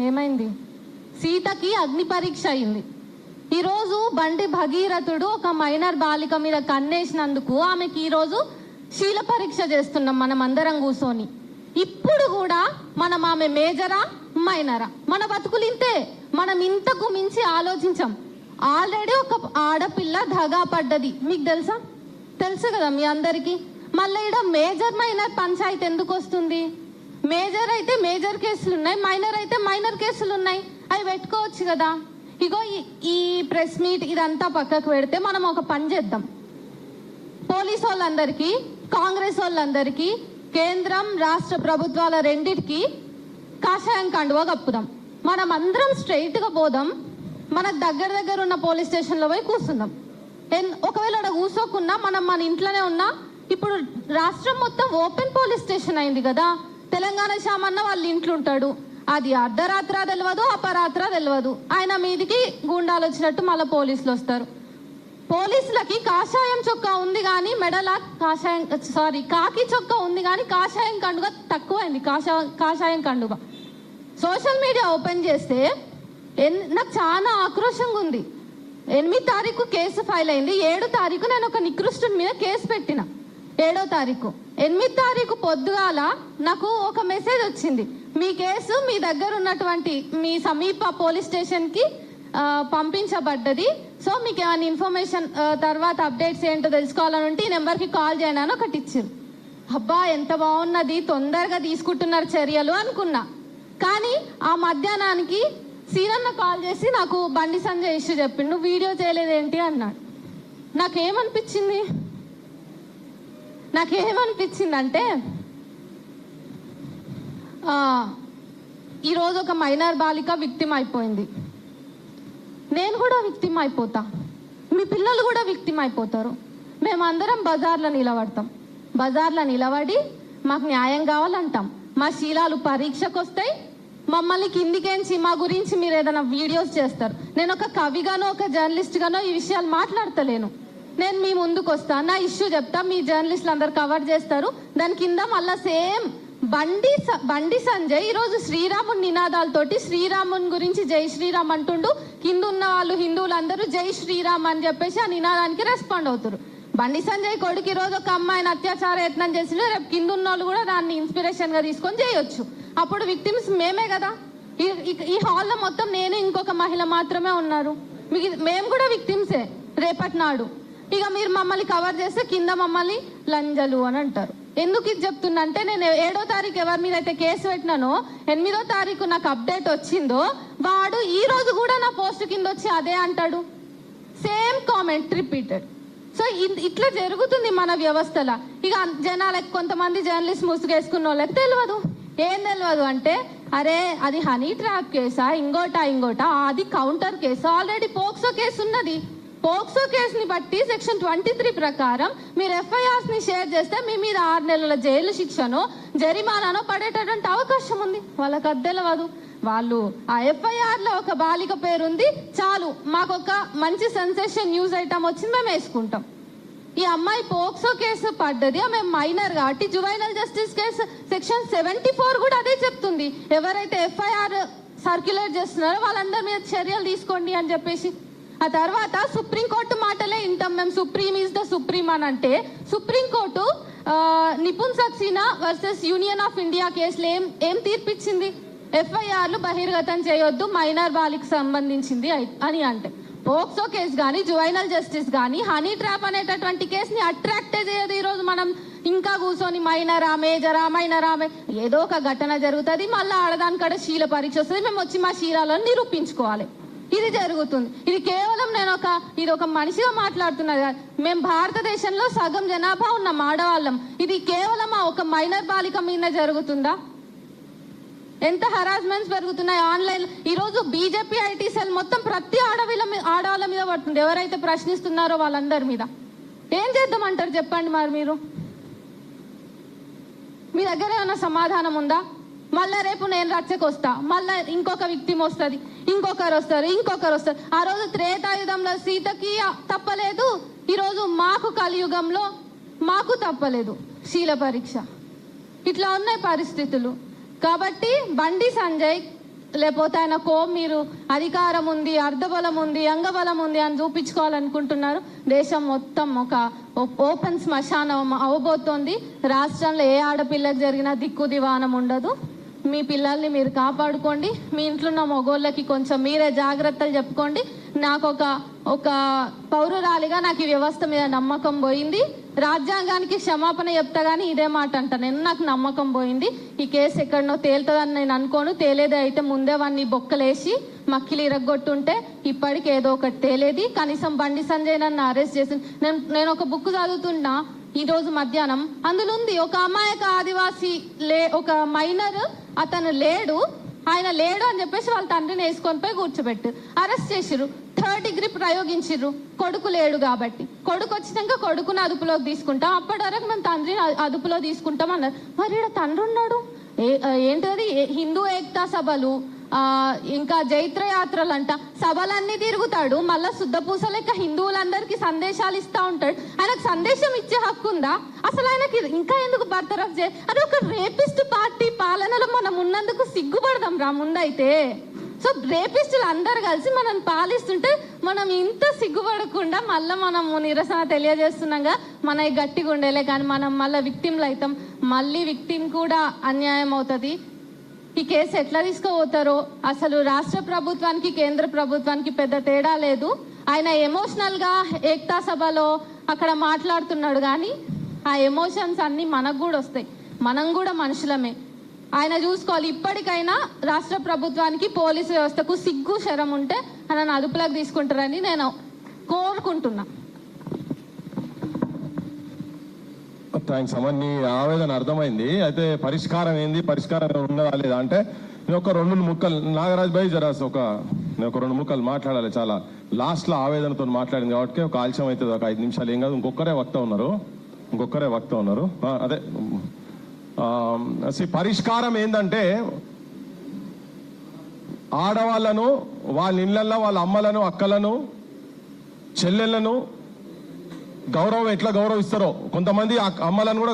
ఏమైంది? సీతకి అగ్ని పరీక్ష అయింది. ఈరోజు బండి భగీరథుడు ఒక మైనర్ బాలిక మీద కన్నేసినందుకు ఆమెకి ఈరోజు శీల పరీక్ష చేస్తున్నాం మనం అందరం కూర్చొని. ఇప్పుడు కూడా మనం ఆమె మేజరా మైనరా? మన బతుకులు ఇంతే, మనం ఇంతకు మించి ఆలోచించాం. ఆల్రెడీ ఒక ఆడపిల్ల దగా పడ్డది, మీకు తెలుసా? తెలుసు కదా మీ అందరికీ. మళ్ళీ ఇక్కడ మేజర్ మైనర్ పంచాయతీ ఎందుకు వస్తుంది? మేజర్ అయితే మేజర్ కేసులు ఉన్నాయి, మైనర్ అయితే మైనర్ కేసులు ఉన్నాయి, అవి పెట్టుకోవచ్చు కదా. ఇగో ఈ ప్రెస్ మీట్ ఇదంతా పక్కకు పెడితే మనం ఒక పని చేద్దాం. పోలీసు వాళ్ళందరికీ, కాంగ్రెస్ వాళ్ళందరికీ, కేంద్రం రాష్ట్ర ప్రభుత్వాల రెండిటికి కాషాయం కండువా కప్పుదాం. మనం అందరం స్ట్రైట్గా పోదాం, మనకు దగ్గర ఉన్న పోలీస్ స్టేషన్లో పోయి కూర్చుందాం. ఒకవేళ అక్కడ కూర్చోకున్నా మనం మన ఇంట్లోనే ఉన్నా. ఇప్పుడు రాష్ట్రం మొత్తం ఓపెన్ పోలీస్ స్టేషన్ అయింది కదా. తెలంగాణ శ్యామన్న వాళ్ళ ఇంట్లో ఉంటాడు, అది అర్ధరాత్ర తెలియదు, అపరాత్ర తెలియదు, ఆయన మీదికి గుండాలు వచ్చినట్టు మళ్ళీ పోలీసులు వస్తారు. పోలీసులకి కాషాయం చొక్కా ఉంది కానీ మెడల కాకి చొక్కా ఉంది కానీ కాషాయం కండుగ తక్కువైంది. కాషాయం కండుగ సోషల్ మీడియా ఓపెన్ చేస్తే నాకు చాలా ఆక్రోషంగా ఉంది. 8వ తారీఖు కేసు ఫైల్ అయింది, 7వ తారీఖు నేను ఒక నికృష్టుడి మీద కేసు పెట్టిన. 7వ తారీఖు 8వ తారీఖు పొద్దుగాల నాకు ఒక మెసేజ్ వచ్చింది, మీ కేసు మీ దగ్గర ఉన్నటువంటి మీ సమీప పోలీస్ స్టేషన్కి పంపించబడ్డది, సో మీకు ఏమైనా ఇన్ఫర్మేషన్ తర్వాత అప్డేట్స్ ఏంటో తెలుసుకోవాలని ఉంటే ఈ నెంబర్కి కాల్ చేయండి అని ఒకటి ఇచ్చారు. అబ్బా ఎంత బాగున్నది, తొందరగా తీసుకుంటున్నారు చర్యలు అనుకున్నా. కానీ ఆ మధ్యాహ్నానికి సీనన్న కాల్ చేసి నాకు బండి సంజయ్ ఇష్యూ చెప్పిండు, నువ్వు వీడియో చేయలేదేంటి అన్నాడు. నాకేమనిపించిందంటే ఈరోజు ఒక మైనర్ బాలిక విక్టిమ్ అయిపోయింది, నేను కూడా విక్టిమ్ అయిపోతా, మీ పిల్లలు కూడా విక్టిమ్ అయిపోతారు. మేమందరం బజార్లో నిలబడతాం, బజార్లో నిలబడి మాకు న్యాయం కావాలంటాం. మా శీలాలు పరీక్షకు వస్తాయి, మమ్మల్ని కిందికేంచి మా గురించి మీరు ఏదైనా వీడియోస్ చేస్తారు. నేను ఒక కవిగానో ఒక జర్నలిస్ట్గానో ఈ విషయాలు మాట్లాడతలేను. నేను మీ ముందుకు వస్తా, నా ఇష్యూ చెప్తా, మీ జర్నలిస్టులు అందరు కవర్ చేస్తారు. దాని కింద మళ్ళా సేమ్ బండి సంజయ్ ఈరోజు శ్రీరాముని నినాదాలతోటి శ్రీరాముని గురించి జై శ్రీరామ్ అంటుండు. కింద ఉన్న వాళ్ళు హిందువులందరూ జై శ్రీరామ్ అని చెప్పేసి ఆ నినాదానికి రెస్పాండ్ అవుతారు. బండి సంజయ్ కొడుకు ఈరోజు ఒక అమ్మాయిని అత్యాచార యత్నం చేసిండు, రేపు కింద ఉన్న వాళ్ళు కూడా దాన్ని ఇన్స్పిరేషన్ గా తీసుకొని చేయొచ్చు. అప్పుడు విక్టిమ్స్ మేమే కదా. ఈ హాల్లో మొత్తం నేను ఇంకొక మహిళ మాత్రమే ఉన్నారు, మేము కూడా విక్టిమ్సే రేపటి నాడు. ఇక మీరు మమ్మల్ని కవర్ చేస్తే కింద మమ్మల్ని లంజలు అని అంటారు. ఎందుకు ఇది చెప్తున్నా అంటే, నేను 7వ తారీఖు ఎవరి మీద అయితే కేసు పెట్టినానో 8వ తారీఖు నాకు అప్డేట్ వచ్చిందో వాడు ఈ రోజు కూడా నా పోస్ట్ కింద వచ్చి అదే అంటాడు, సేమ్ కామెంట్ రిపీటెడ్. సో ఇట్లా జరుగుతుంది మన వ్యవస్థలో. ఇక జనాలకు కొంతమంది జర్నలిస్ట్ ముసుగేసుకున్న వాళ్ళకి తెలియదు, ఏం తెలియదు అంటే అరే అది హనీ ట్రాప్ కేసా, ఇంకోటా అది counter case. Already POCSO case ఉన్నది. పోక్సో కేసుని బట్టి సెక్షన్ 23 ప్రకారం మీరు ఎఫ్ఐఆర్స్ ని షేర్ చేస్తే మీ మీద 6 నెలల జైలు శిక్షను జరిమానానో పడేటటువంటి అవకాశం ఉంది. వాళ్ళకి అది తెలియదు. వాళ్ళు ఆ ఎఫ్ఐఆర్ లో ఒక బాలిక పేరుంది చాలు, మాకొక మంచి సెన్సేషన్ న్యూస్ ఐటమ్ వచ్చింది, మేము వేసుకుంటాం. ఈ అమ్మాయి పోక్సో కేసు పడ్డది, ఆమె మైనర్ కాబట్టి జువైనల్ జస్టిస్ కేసు సెక్షన్ 74 కూడా అదే చెప్తుంది, ఎవరైతే ఎఫ్ఐఆర్ సర్క్యులేట్ చేస్తున్నారో వాళ్ళందరి మీద చర్యలు తీసుకోండి అని చెప్పేసి. ఆ తర్వాత సుప్రీంకోర్టు మాటలే వింటాం మేము, సుప్రీం ఈజ్ ద సుప్రీం అని అంటే. Supreme court Nipun Saxena versus union of India కేసులో ఏం తీర్పిచ్చింది? ఎఫ్ఐఆర్లు బహిర్గతం చేయొద్దు, మైనర్ బాలికి సంబంధించింది అని అంటే. పోక్సో కేసు కానీ జువైనల్ జస్టిస్ కానీ హనీ ట్రాప్ అనేటటువంటి కేసుని అట్రాక్టే చేయదు. ఈరోజు మనం ఇంకా కూర్చొని మైనరా మేజరా ఏదో ఒక ఘటన జరుగుతుంది, మళ్ళీ ఆడదానికడ శీల పరీక్ష వస్తుంది, మేము వచ్చి మా శీలాలను నిరూపించుకోవాలి. ఇది జరుగుతుంది. ఇది కేవలం ఇది ఒక మనిషిగా మాట్లాడుతున్నది కాదు. మేము భారతదేశంలో సగం జనాభా ఉన్నాం ఆడవాళ్ళం. ఇది కేవలం ఒక మైనర్ బాలిక మీద జరుగుతుందా? ఎంత హరాస్మెంట్స్ పెరుగుతున్నాయి ఆన్లైన్. ఈరోజు బీజేపీ ఐటీ సెల్ మొత్తం ప్రతి ఆడవాళ్ళ మీద పడుతుంది, ఎవరైతే ప్రశ్నిస్తున్నారో వాళ్ళందరి మీద. ఏం చేద్దామంటారు చెప్పండి మరి మీరు? మీ దగ్గర ఏమైనా సమాధానం ఉందా? మళ్ళీ రేపు నేను రచ్చకు వస్తా, మళ్ళీ ఇంకొక విక్టిమ్ వస్తుంది, ఇంకొకరు వస్తారు. ఆ రోజు త్రేతాయుధంలో సీతకి తప్పలేదు, ఈరోజు మాకు కలియుగంలో మాకు తప్పలేదు శీల పరీక్ష. ఇట్లా ఉన్నాయి పరిస్థితులు. కాబట్టి బండి సంజయ్ లేకపోతే ఆయనకో మీరు అధికారం ఉంది, అర్ధబలం ఉంది, అంగబలం ఉంది అని చూపించుకోవాలనుకుంటున్నారు. దేశం మొత్తం ఒక ఓపెన్ శ్మశానం అవబోతోంది. రాష్ట్రంలో ఏ ఆడపిల్లకి జరిగినా దిక్కు దివానం ఉండదు. మీ పిల్లల్ని మీరు కాపాడుకోండి. మీ ఇంట్లో ఉన్న మగోళ్ళకి కొంచెం మీరే జాగ్రత్తలు చెప్పుకోండి. నాకు ఒక పౌరురాలిగా నాకు ఈ వ్యవస్థ మీద నమ్మకం పోయింది. రాజ్యాంగానికి క్షమాపణ చెప్తా కానీ ఇదే మాట అంట నేను. నాకు నమ్మకం పోయింది. ఈ కేసు ఎక్కడనో తేలుతుందని నేను అనుకోను. తేలేదే అయితే ముందే వాడిని బొక్కలేసి మక్కిలు ఇరగొట్టుంటే ఇప్పటికి ఏదో ఒకటి తేలేది. కనీసం బండి సంజయ్ నన్ను అరెస్ట్ చేసి నేను ఒక బుక్ చదువుతున్నా ఈ రోజు మధ్యాహ్నం. అందులో ఉంది ఒక అమాయక ఆదివాసి ఒక మైనర్ అతను లేడు, ఆయన లేడు అని చెప్పేసి వాళ్ళ తండ్రిని వేసుకొని పోయి కూర్చోబెట్టు అరెస్ట్ చేసిర్రు. 3rd degree ప్రయోగించిర్రు. కొడుకు లేడు కాబట్టి. కొడుకు వచ్చినాక కొడుకుని అదుపులోకి తీసుకుంటాం, అప్పటి వరకు మేము తండ్రిని అదుపులో తీసుకుంటాం అన్నారు. మరి ఇక్కడ తండ్రి ఉన్నాడు. ఏంటది హిందూ ఏకతా సభలు, ఇంకా జైత్ర యాత్రలు అంట, సభలన్నీ తిరుగుతాడు. మళ్ళా శుద్ధపూస లెక్క హిందువులందరికీ సందేశాలు ఇస్తా ఉంటాడు. ఆయనకు సందేశం ఇచ్చే హక్కు ఉందా? అసలు ఆయనకి ఇంకా ఎందుకు బర్తరఫ్ అది ఒక రేపిస్ట్ పార్టీ పాలనలో మనం ఉన్నందుకు సిగ్గుపడదాం రా ముందైతే. సో రేపిస్టులు అందరు కలిసి మనం పాలిస్తుంటే మనం ఇంత సిగ్గుపడకుండా మళ్ళీ మనం నిరసన తెలియజేస్తున్నాగా మన గట్టిగా ఉండేలే. కానీ మనం మళ్ళీ విక్టిమ్లు అవుతాం. మళ్ళీ విక్టిమ్ కూడా అన్యాయం అవుతుంది. ఈ కేసు ఎట్లా తీసుకుపోతారో అసలు రాష్ట్ర ప్రభుత్వానికి కేంద్ర ప్రభుత్వానికి పెద్ద తేడా లేదు. ఆయన ఎమోషనల్గా ఏకతా సభలో అక్కడ మాట్లాడుతున్నాడు కానీ ఆ ఎమోషన్స్ అన్నీ మనకు కూడా వస్తాయి. మనం కూడా మనుషులమే. ఆయన చూసుకోవాలి. ఇప్పటికైనా రాష్ట్ర ప్రభుత్వానికి పోలీసు వ్యవస్థకు సిగ్గు శరం ఉంటే ఆయనను అదుపులోకి తీసుకుంటారని నేను కోరుకుంటున్నా. థ్యాంక్స్ అమ్మ, నీ ఆవేదన అర్థమైంది. అయితే పరిష్కారం ఏంది, పరిష్కారం ఉండదా లేదా అంటే నేను ఒక 2 ముక్కలు నాగరాజ్ భాయ్ జరాస్ నేను ఒక 2 ముక్కలు మాట్లాడాలి. చాలా లాస్ట్లో ఆవేదనతో మాట్లాడింది కాబట్టి ఒక ఆలస్యం అవుతుంది. ఒక 5 నిమిషాలు ఏం కాదు. ఇంకొకరే వక్త ఉన్నారు. అదే పరిష్కారం ఏంటంటే ఆడవాళ్ళను వాళ్ళ ఇళ్లలో వాళ్ళ అమ్మలను, అక్కలను, చెల్లెళ్లను గౌరవం ఎట్లా గౌరవిస్తారో కొంతమంది అమ్మలను కూడా